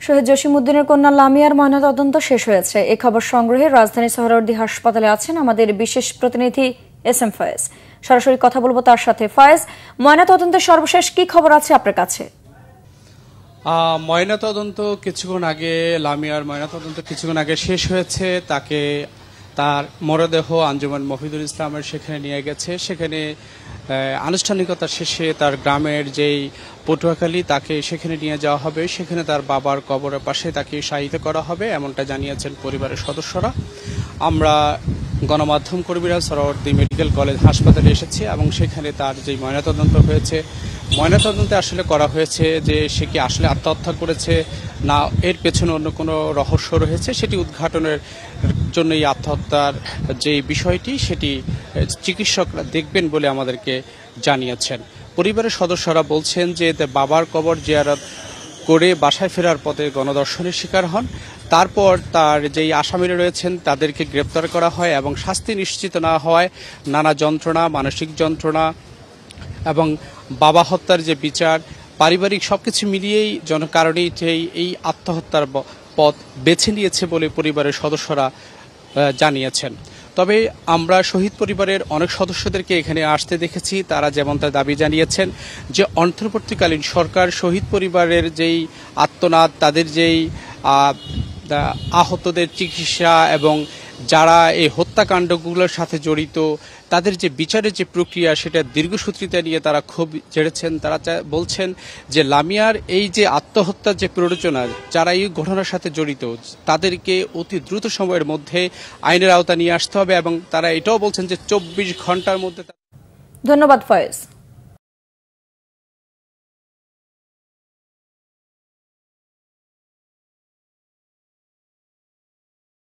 শহীদ জসিমউদ্দিনের কন্যা লামিয়ার ময়নাতদন্ত শেষ হয়েছে। এই খবর সংগ্রহে রাজধানী সোহরাওয়ার্দী হাসপাতালে আছেন আমাদের বিশেষ প্রতিনিধি SM ফয়েজ। সরাসরি কথা বলবো তার সাথে। ফয়েজ, ময়নাতদন্তের সর্বশেষ কি খবর আছে আপনার কাছে? ময়নাতদন্ত কিছুক্ষণ আগে, লামিয়ার ময়নাতদন্ত কিছুক্ষণ আগে শেষ হয়েছে। তাকে তার মরদেহ আঞ্জুমান মফিদুল ইসলামের সেখানে নিয়ে গেছে। সেখানে আনুষ্ঠানিকতা শেষে তার গ্রামের যেই পটুয়াখালী, তাকে সেখানে নিয়ে যাওয়া হবে। সেখানে তার বাবার কবরের পাশে তাকে শায়িত করা হবে, এমনটা জানিয়েছেন পরিবারের সদস্যরা। আমরা গণমাধ্যম কর্মীরা সোহরাওয়ার্দী মেডিকেল কলেজ হাসপাতালে এসেছি এবং সেখানে তার যে ময়নাতদন্ত হয়েছে, ময়নাতদন্তে আসলে করা হয়েছে যে সে কি আসলে আত্মহত্যা করেছে না এর পেছনে অন্য কোনো রহস্য রয়েছে, সেটি উদ্ঘাটনের জন্য এই আত্মহত্যার যে বিষয়টি সেটি চিকিৎসকরা দেখবেন বলে আমাদেরকে জানিয়েছেন। পরিবারের সদস্যরা বলছেন যে বাবার কবর জিয়ারত করে বাসায় ফেরার পথে গণধর্ষণের শিকার হন। তারপর তার যেই আসামিরা রয়েছেন তাদেরকে গ্রেপ্তার করা হয় এবং শাস্তি নিশ্চিত না হওয়ায় নানা যন্ত্রণা, মানসিক যন্ত্রণা এবং বাবা হত্যার যে বিচার, পারিবারিক সবকিছু মিলিয়েই কারণেই এই আত্মহত্যার পথ বেছে নিয়েছে বলে পরিবারের সদস্যরা জানিয়েছেন। তবে আমরা শহীদ পরিবারের অনেক সদস্যদেরকে এখানে আসতে দেখেছি। তারা যেমনটা দাবি জানিয়েছেন যে অন্তর্বর্তীকালীন সরকার শহীদ পরিবারের যেই আত্মনাদ, তাদের যেই আহতদের চিকিৎসা এবং যারা এই হত্যাকাণ্ডগুলোর সাথে জড়িত তাদের যে বিচারের যে প্রক্রিয়া, সেটা দীর্ঘসূত্রিতা নিয়ে তারা খুব জেড়েছেন। তারা বলছেন যে লামিয়ার এই যে আত্মহত্যার যে প্ররোচনা, যারা এই ঘটনার সাথে জড়িত তাদেরকে অতি দ্রুত সময়ের মধ্যে আইনের আওতা নিয়ে আসতে হবে এবং তারা এটাও বলছেন যে 24 ঘন্টার মধ্যে। ধন্যবাদ ফয়েজ।